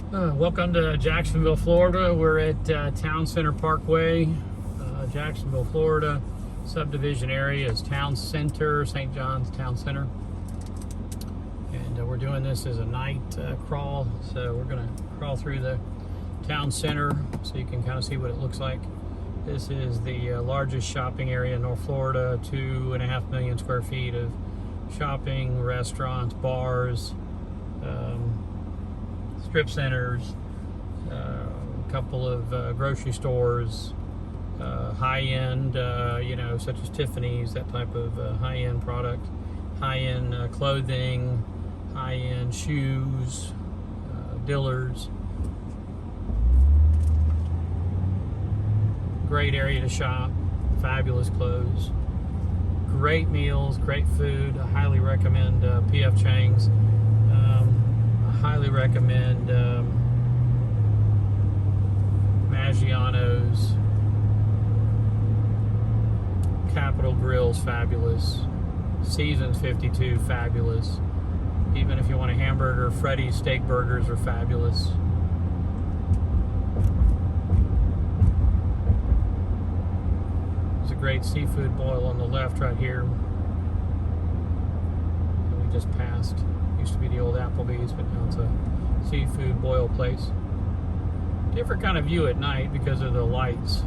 Welcome to Jacksonville, Florida. We're at Town Center Parkway, Jacksonville, Florida. Subdivision area is Town Center, St. John's Town Center. And we're doing this as a night crawl. So we're going to crawl through the Town Center so you can kind of see what it looks like. This is the largest shopping area in North Florida, 2.5 million square feet of shopping, restaurants, bars, strip centers, a couple of grocery stores, high-end, such as Tiffany's, that type of high-end product, high-end clothing, high-end shoes, Dillard's. Great area to shop, fabulous clothes, great meals, great food. I highly recommend P.F. Chang's. Highly recommend Maggiano's. Capitol Grill's fabulous. Seasons 52 fabulous. Even if you want a hamburger, Freddy's steak burgers are fabulous. There's a great seafood boil on the left right here that we just passed. Used to be the old Applebee's, but now it's a seafood boil place. Different kind of view at night because of the lights.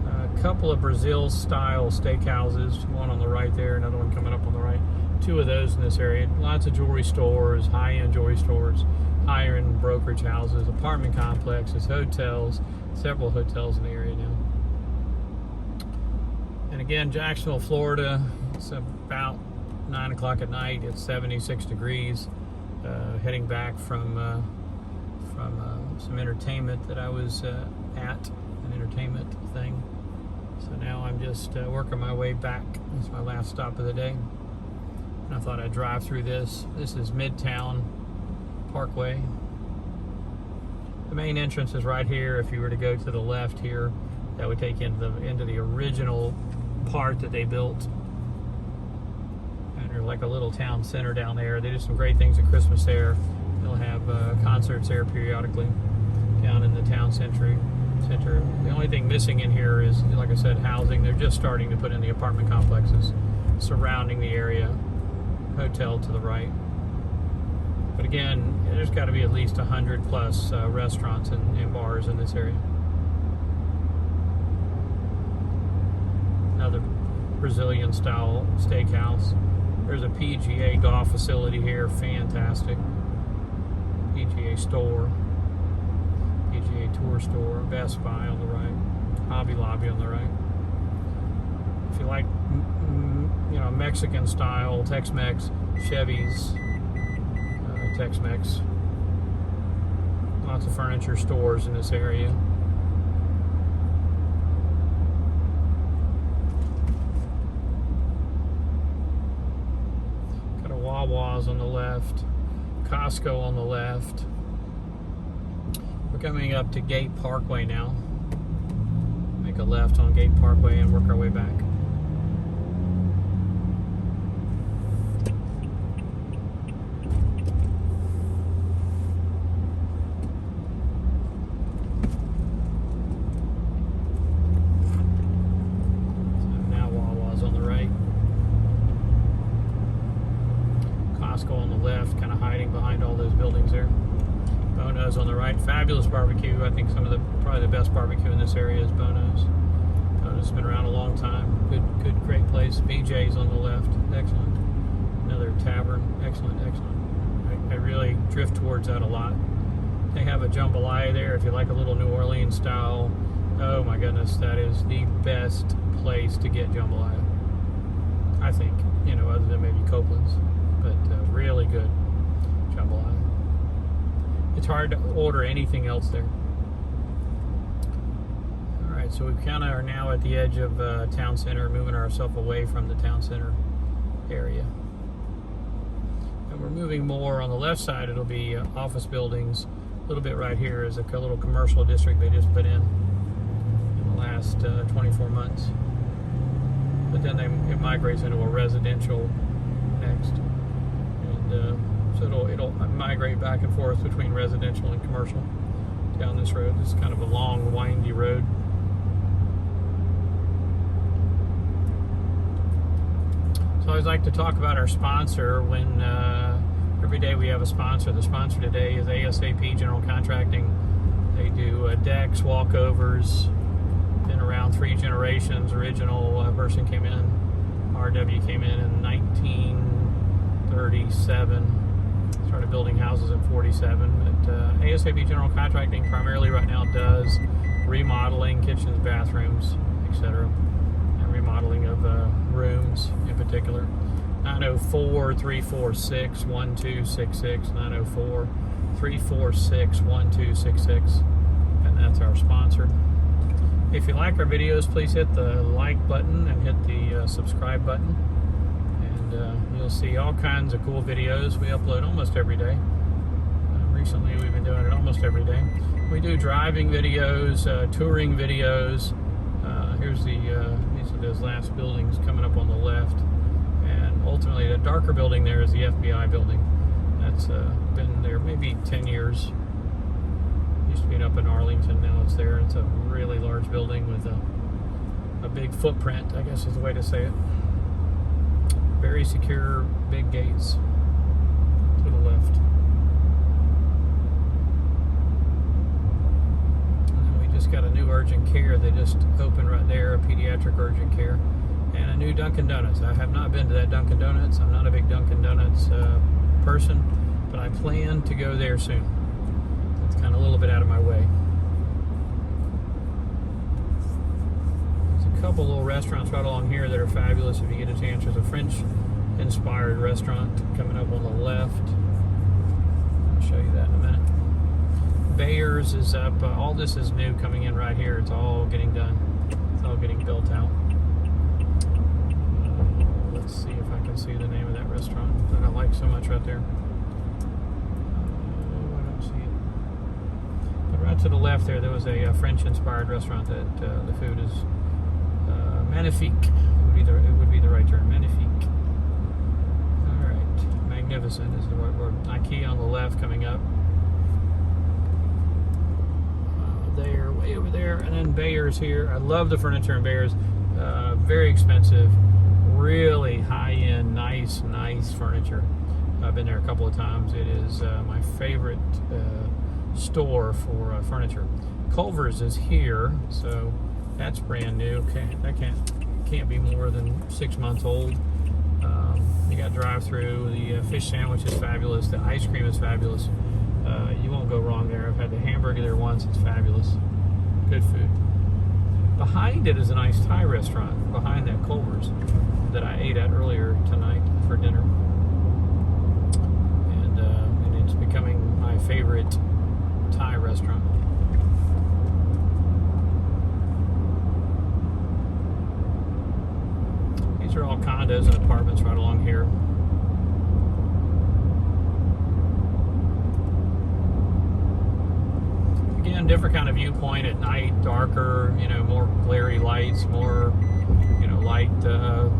A couple of Brazil style steakhouses, one on the right there, another one coming up on the right. Two of those in this area. Lots of jewelry stores, high-end jewelry stores, higher-end brokerage houses, apartment complexes, hotels, several hotels in the area now. And again, Jacksonville, Florida, it's about 9 o'clock at night. It's 76 degrees. Heading back from some entertainment that I was at, an entertainment thing. So now I'm just working my way back. It's my last stop of the day. And I thought I'd drive through this. This is Midtown Parkway. The main entrance is right here. If you were to go to the left here, that would take you into the original part that they built. There's like a little town center down there. They do some great things at Christmas there. They'll have concerts there periodically down in the town center. The only thing missing in here is, like I said, housing. They're just starting to put in the apartment complexes surrounding the area. Hotel to the right. But again, there's got to be at least 100 plus restaurants and bars in this area. Another Brazilian style steakhouse. There's a PGA golf facility here, fantastic. PGA store, PGA Tour store, Best Buy on the right, Hobby Lobby on the right. If you like, Mexican style, Tex-Mex, Chevy's, Tex-Mex. Lots of furniture stores in this area. Wawa's on the left, Costco on the left. We're coming up to Gate Parkway now. Make a left on Gate Parkway and work our way back. So now Wawa's on the right. On the left, kind of hiding behind all those buildings there. Bono's on the right. Fabulous barbecue. I think probably the best barbecue in this area is Bono's. Bono's been around a long time. Good, great place. BJ's on the left. Excellent. Another tavern. Excellent. I really drift towards that a lot. They have a jambalaya there. If you like a little New Orleans style, oh my goodness, that is the best place to get jambalaya. I think, other than maybe Copeland's. But really good jambalaya. It's hard to order anything else there. All right, so we kind of are now at the edge of town center, moving ourselves away from the town center area. And we're moving more on the left side. It'll be office buildings. A little bit right here is a little commercial district they just put in the last 24 months. But then it migrates into a residential next. So migrate back and forth between residential and commercial down this road. It's kind of a long, windy road. So I always like to talk about our sponsor when every day we have a sponsor. The sponsor today is ASAP General Contracting. They do decks, walkovers, been around 3 generations. Original person came in, RW came in 1937. Started building houses in 47. But ASAP General Contracting primarily right now does remodeling, kitchens, bathrooms, etc. And remodeling of rooms in particular. 904-346-1266, 904-346-1266. And that's our sponsor. If you like our videos, please hit the like button and hit the subscribe button. And you'll see all kinds of cool videos. We upload almost every day. Recently, we've been doing it almost every day. We do driving videos, touring videos. Here's these are those last buildings coming up on the left. And ultimately, the darker building there is the FBI building. That's been there maybe 10 years. Used to be up in Arlington, now it's there. It's a really large building with a big footprint, I guess is the way to say it. Very secure, big gates to the left. And then we just got a new urgent care. They just opened right there, a pediatric urgent care. And a new Dunkin' Donuts. I have not been to that Dunkin' Donuts. I'm not a big Dunkin' Donuts person, but I plan to go there soon. It's kind of a little bit out of my way. There's a couple little restaurants right along here that are fabulous if you get a chance. There's a French-inspired restaurant coming up on the left. I'll show you that in a minute. Bayer's is up. All this is new coming in right here. It's all getting done. It's all getting built out. Let's see if I can see the name of that restaurant that I like so much right there. I don't see it. But right to the left there was a French-inspired restaurant that the food is magnifique. It would be the right term, magnifique. All right, magnificent is the right word. IKEA on the left coming up. There, way over there, and then Bayer's here. I love the furniture in Bayer's. Very expensive, really high-end, nice furniture. I've been there a couple of times. It is my favorite store for furniture. Culver's is here, so that's brand new. Okay, that can't be more than 6 months old. You got drive-through. The fish sandwich is fabulous. The ice cream is fabulous. You won't go wrong there. I've had the hamburger there once. It's fabulous. Good food. Behind it is a nice Thai restaurant, behind that Culver's, that I ate at earlier tonight for dinner. And it's becoming my favorite Thai restaurant. These are all condos and apartments right along here. Again, different kind of viewpoint at night, darker, more glary lights, more, light that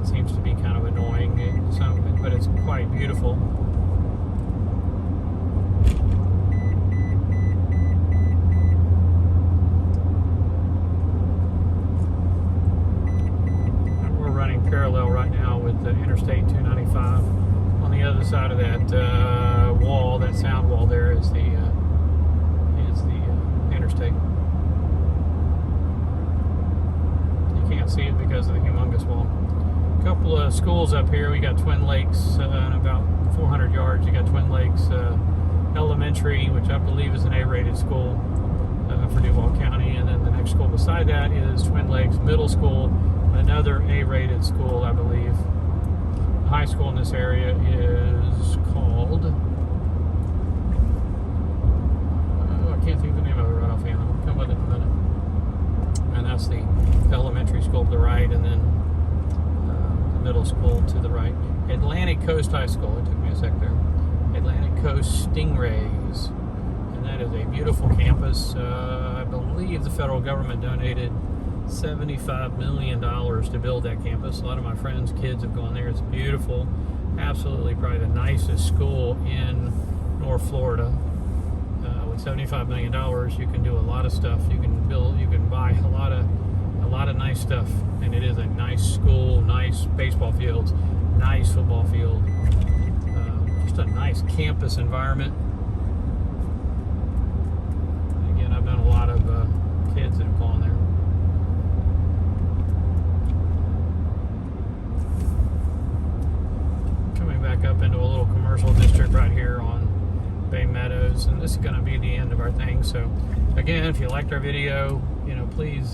seems to be kind of annoying, but it's quite beautiful. And we're running parallel right now with the Interstate 295. On the other side of that wall, that sound wall there is the interstate. You can't see it because of the humongous wall. A couple of schools up here. We got Twin Lakes in about 400 yards. You got Twin Lakes Elementary, which I believe is an A-rated school for Duval County, and then the next school beside that is Twin Lakes Middle School, another A-rated school, I believe. The high school in this area is called, I can't think of the name of it right offhand. I'll come with it in a minute. And that's the elementary school to the right, and then the middle school to the right. Atlantic Coast High School. It took me a sec there. Atlantic Coast Stingrays. And that is a beautiful campus. I believe the federal government donated $75 million to build that campus. A lot of my friends' kids have gone there. It's beautiful. absolutely probably the nicest school in North Florida. With $75 million, you can do a lot of stuff. You can buy a lot of nice stuff, and it is a nice school, nice baseball fields, nice football field, just a nice campus environment. Again, I've done a lot of kids that have gone there. Coming back up into a little commercial district right here on Bay Meadows, and this is going to be the end of our thing. So again, if you liked our video, please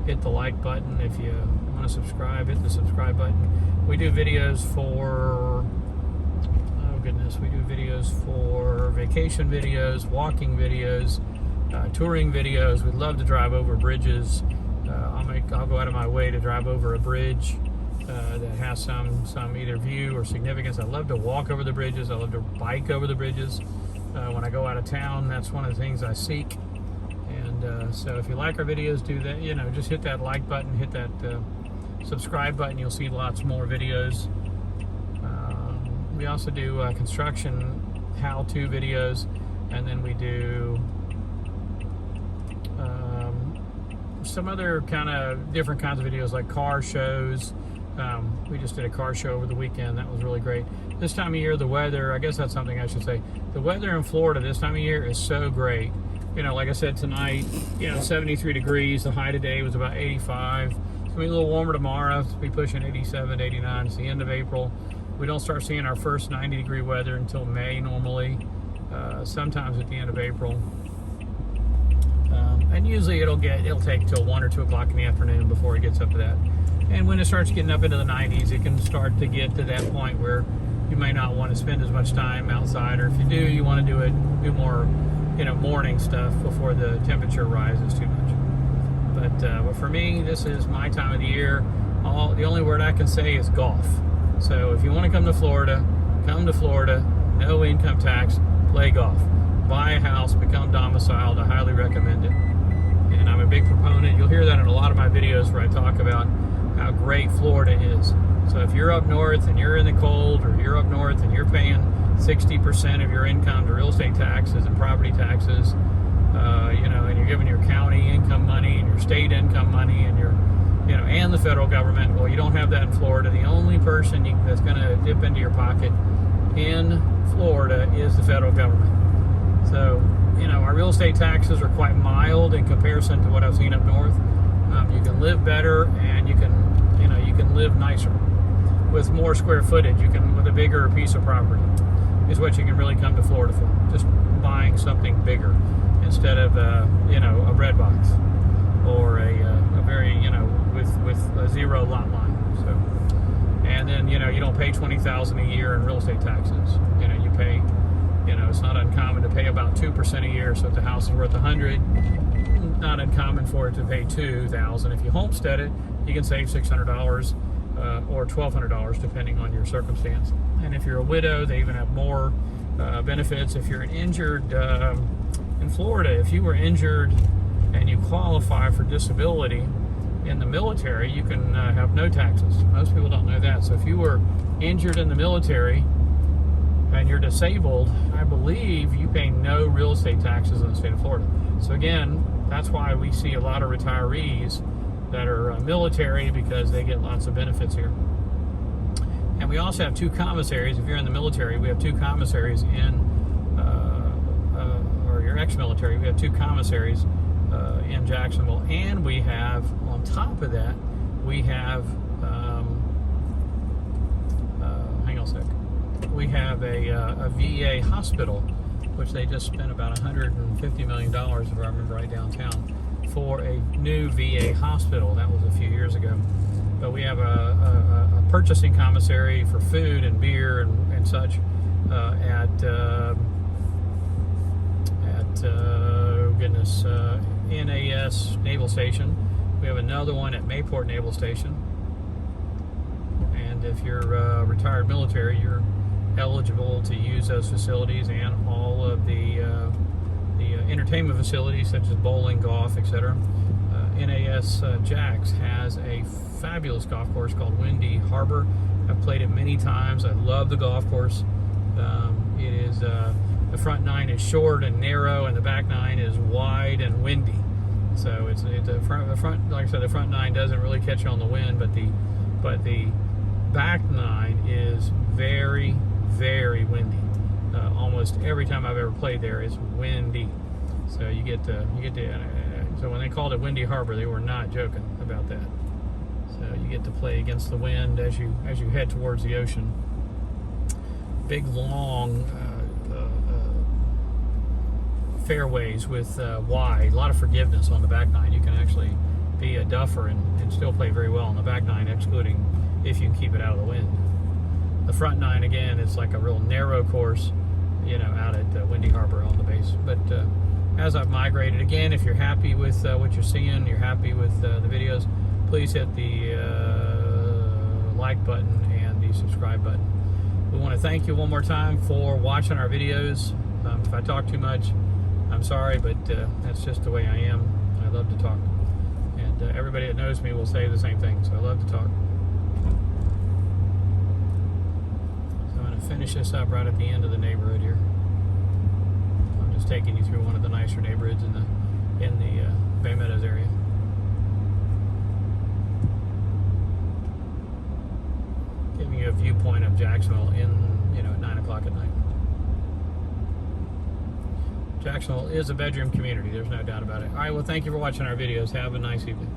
hit the like button. If you want to subscribe, hit the subscribe button. We do videos for we do videos for vacation videos, walking videos, touring videos. We'd love to drive over bridges. I'll go out of my way to drive over a bridge that has some either view or significance. I love to walk over the bridges. I love to bike over the bridges. When I go out of town, that's one of the things I seek. And so if you like our videos, do that. Just hit that like button, hit that subscribe button. You'll see lots more videos. We also do construction how-to videos, and then we do some other kind of different kinds of videos like car shows. We just did a car show over the weekend. That was really great. This time of year, the weather, I guess that's something I should say. The weather in Florida this time of year is so great. Like I said tonight, 73 degrees. The high today was about 85. It's going to be a little warmer tomorrow. It's going to be pushing 87, 89. It's the end of April. We don't start seeing our first 90-degree weather until May normally, sometimes at the end of April. And usually it'll take till 1 or 2 o'clock in the afternoon before it gets up to that. And when it starts getting up into the 90s, it can start to get to that point where you may not want to spend as much time outside, or if you do, you want to do more, morning stuff before the temperature rises too much. But for me, this is my time of the year. The only word I can say is golf. So if you want to come to Florida, no income tax, play golf. Buy a house, become domiciled. I highly recommend it. And I'm a big proponent. You'll hear that in a lot of my videos where I talk about how great Florida is. So if you're up north and you're in the cold, or you're up north and you're paying 60% of your income to real estate taxes and property taxes, and you're giving your county income money and your state income money and and the federal government. Well, you don't have that in Florida. The only person that's going to dip into your pocket in Florida is the federal government. So, our real estate taxes are quite mild in comparison to what I've seen up north. You can live better, and you can live nicer with more square footage. With a bigger piece of property is what you can really come to Florida for. Just buying something bigger instead of a bread box or a very with a zero lot line. So, and then you don't pay $20,000 a year in real estate taxes. You pay. It's not uncommon to pay about 2% a year. So if the house is worth $100,000, not uncommon for it to pay $2,000. If you homestead it, you can save $600 or $1,200 depending on your circumstance. And if you're a widow, they even have more benefits. If you're injured in Florida, if you were injured and you qualify for disability in the military, you can have no taxes. Most people don't know that. So if you were injured in the military and you're disabled, I believe you pay no real estate taxes in the state of Florida. So again, that's why we see a lot of retirees that are military, because they get lots of benefits here. And we also have 2 commissaries. If you're in the military, we have 2 commissaries or you're ex-military, we have 2 commissaries in Jacksonville. And we have, on top of that, we have, hang on a sec. We have a VA hospital, which they just spent about $150 million, if I remember right, downtown, for a new VA hospital. That was a few years ago. But we have a purchasing commissary for food and beer and such at NAS Naval Station. We have another one at Mayport Naval Station. And if you're retired military, you're eligible to use those facilities and all of the entertainment facilities such as bowling, golf, etc. NAS Jax has a fabulous golf course called Windy Harbor. I've played it many times. I love the golf course. It is the front nine is short and narrow, and the back nine is wide and windy. So it's the front, like I said, the front nine doesn't really catch on the wind, but the back nine is very, very windy. Almost every time I've ever played there, it's windy. So you get to. So when they called it Windy Harbor, they were not joking about that. So you get to play against the wind as you head towards the ocean. Big long fairways with wide, a lot of forgiveness on the back nine. You can actually be a duffer and still play very well on the back nine, excluding if you can keep it out of the wind. The front nine, again, it's like a real narrow course, out at Windy Harbor on the base. But as I've migrated, again, if you're happy with what you're seeing, you're happy with the videos, please hit the like button and the subscribe button. We want to thank you one more time for watching our videos. If I talk too much, I'm sorry, but that's just the way I am. I love to talk. And everybody that knows me will say the same thing, so I love to talk. So I'm going to finish this up right at the end of the neighborhood here. I'm just taking you through one of the nicer neighborhoods in the Bay Meadows area. Giving you a viewpoint of Jacksonville at 9 o'clock at night. Jacksonville is a bedroom community. There's no doubt about it. All right, well, thank you for watching our videos. Have a nice evening.